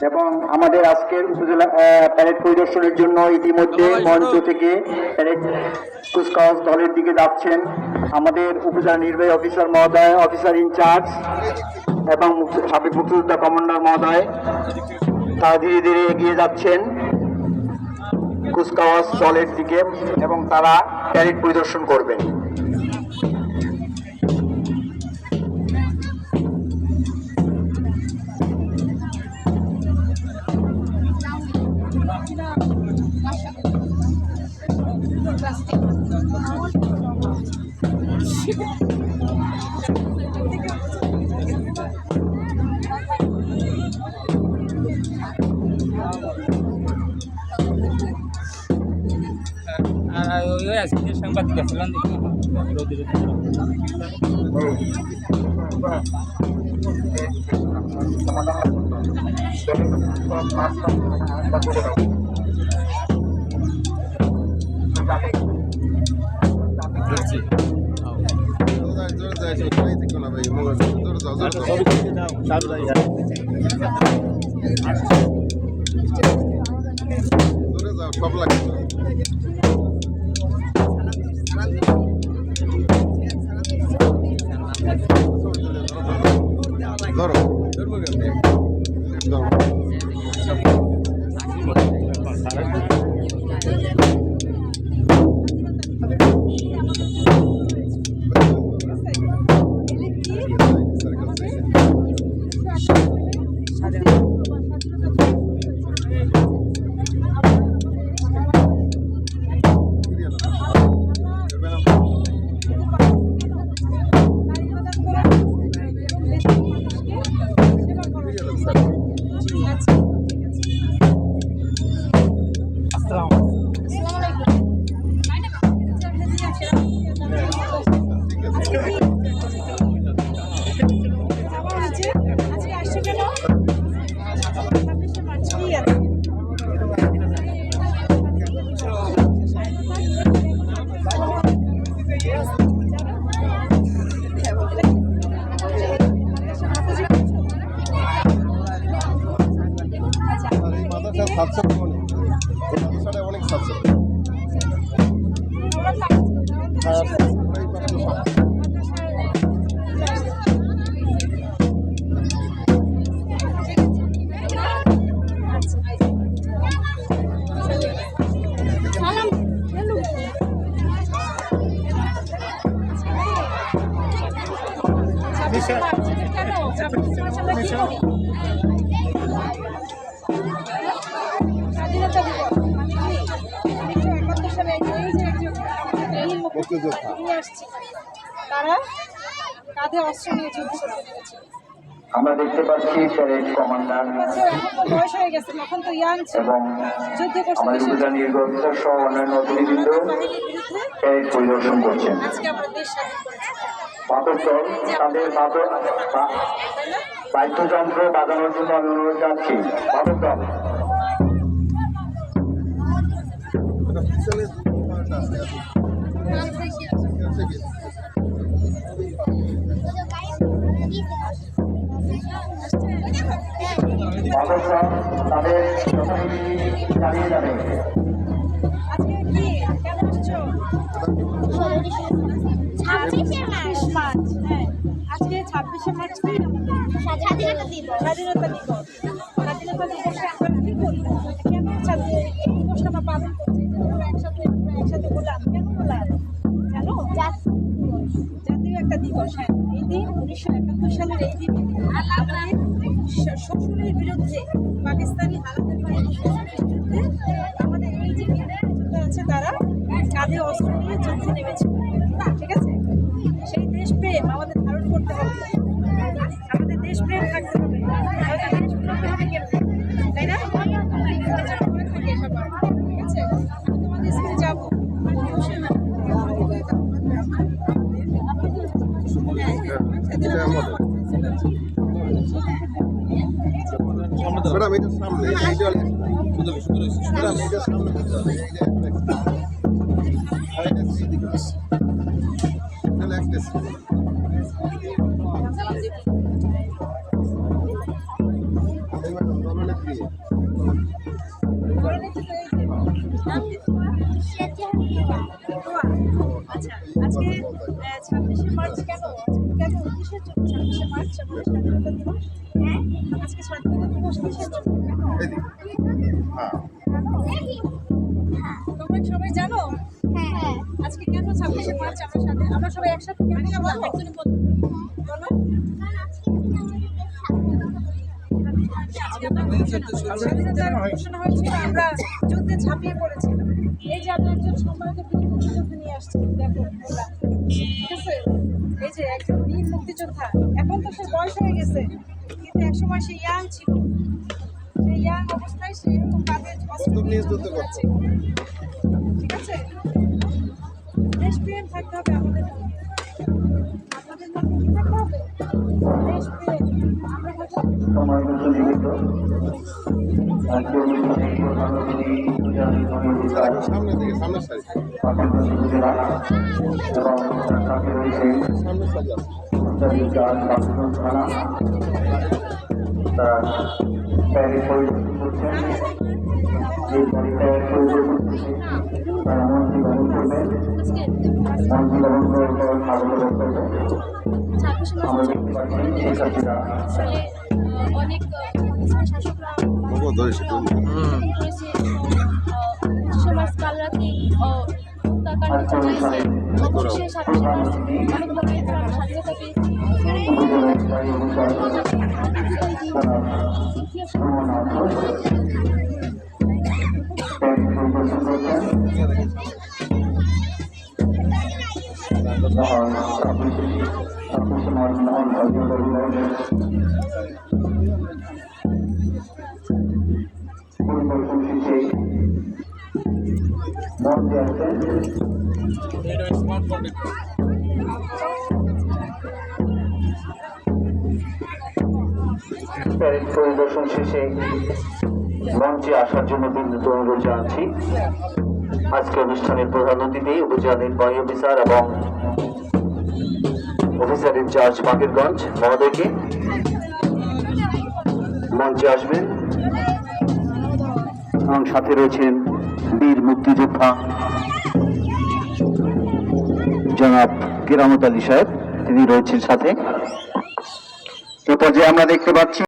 এবং আমাদের আজকের উপজেলা প্যারেড পরিদর্শনের জন্য ইতিমধ্যে মঞ্চ থেকে প্যারেড কুচকাওয়াজ দলের দিকে যাচ্ছেন আমাদের উপজেলা নির্বাহী অফিসার মহোদয়, অফিসার ইনচার্জ এবং সাবেক মুক্তিযোদ্ধা কমান্ডার মহোদয়। তারা ধীরে ধীরে এগিয়ে যাচ্ছেন কুচকাওয়াজ দলের দিকে এবং তারা প্যারেড পরিদর্শন করবেন। সাংবাদিক আসলেন সব লাগে ধরো অনেক আমরা দেখতে পাচ্ছি প্যারেড কমান্ডার বয়স হয়ে গেছে, এখন তো ইয়াং এবং আমাদের উপজেলা নির্বাহী অফিসার সহ অন্যান্য অতিথিবৃন্দ প্যারেড পরিদর্শন করছেন। বাদক দল তাদের বাদ্যযন্ত্র বাজানোর জন্য আমি অনুরোধ জানাচ্ছি। বাদক দল তাদের চালিয়ে যাবে। আজকে 26শে মার্চ স্বাধীনতা দিবস। স্বাধীনতা দিবসে আমরা কি করি, কেন এই দিবসটা আমরা পালন করছি? একসাথে বললাম, কেন বললাম জানো? জাতীয় একটা দিবস। হ্যাঁ, এই দিন 1971 সালের এই দিন আমাদের শোষণের বিরুদ্ধে, পাকিস্তানি হানাদার বিরুদ্ধে আমাদের এই যে যোদ্ধা আছে তারা কাঁধে অস্ত্র নিয়ে যুদ্ধে নেমেছে। ঠিক আছে, সেই দেশপ্রেম আমাদের ধারণ করতে হবে, আমাদের দেশপ্রেম থাকতে হবে, তাই না? থাকে সবার। ঠিক আছে, তোমাদের স্কুলে যাবো, ম্যাডাম এটার সামনে ম্যাডাম এটার সামনে ধরে নিতে তো এই যে। নাম কি তোমার? তোয়া। আচ্ছা, আজকে 26শে মার্চ কেন? কেন কিসের জন্য 26শে মার্চ আমাদের স্বাধীনতা দিবস? হ্যাঁ, আজকে স্বাধীনতা দিবস কিসের জন্য? এদিকে হ্যাঁ তোমরা সবাই জানো? হ্যাঁ। আজকে কেন 26শে মার্চ আমরা সবাই একসাথে কেন করলাম? একজনই বলো। বলো। স্বাধীনতার ঘোষণা হয়েছিল, আমরা যুদ্ধে ঝাঁপিয়ে পড়েছিলাম। এই যে আমরা একজন সম্মানিত বীর মুক্তিযোদ্ধা নিয়ে আসছি, দেখো ওরা। ঠিক আছে, এই যে একজন বীর মুক্তিযোদ্ধা, এখন তো সে বয়স হয়ে গেছে, কিন্তু একসময় সে ইয়াং ছিল। সেই ইয়াং অবস্থায় সে এরকম কাঁধে অস্ত্র নিয়ে যুদ্ধ করছে। ঠিক আছে, দেশপ্রেম থাকতে হবে আমাদের মধ্যে। আমাদের মধ্যে কি থাকতে হবে? দেশপ্রেম। আমরা হয়তো সময় মতো নিবেদিত আজকে অনুষ্ঠানে প্রধান অতিথি উপজেলা নির্বাহী অফিসার সামনের দিকে সামনের সাইড পাকিস্তান উপজেলা এবং তার সাথে রয়েছে সামনের সাইড আছে উত্তরী চার পাকিস্তান থানা। তারা প্যারেড পরিদর্শন করছেন। এই প্যারেড পরিদর্শন শেষে তারা মন্ত্রী ভবন করবেন। মন্ত্রী ভবন করে তারা স্বাগত বক্তব্য আমরা দেখতে পাচ্ছি শিক্ষার্থীরা আসলে অনেক শাসকরা বাবু ধরেছে সমাজ কাল রাতে হত্যাকাণ্ড চালাইছে। অবশেষে 27শে মার্চ অনেকভাবে আমরা স্বাধীনতা পেয়েছি। উপজেলা স্থায়ী অফিসার প্যারেড পরিদর্শন শেষে মঞ্চে আসার জন্য বিনীত অনুরোধ জানাচ্ছি। আজকে অনুষ্ঠানের প্রধান অতিথি উপজেলা নির্বাহী অফিসার এবং অফিসার ইনচার্জ বাকেরগঞ্জ মহোদয়কে মঞ্চে আসবেন এবং সাথে রয়েছেন বীর মুক্তিযোদ্ধা জনাব কেরামত আলী সাহেব, তিনি রয়েছেন সাথে। এ পর্যায়ে আমরা দেখতে পাচ্ছি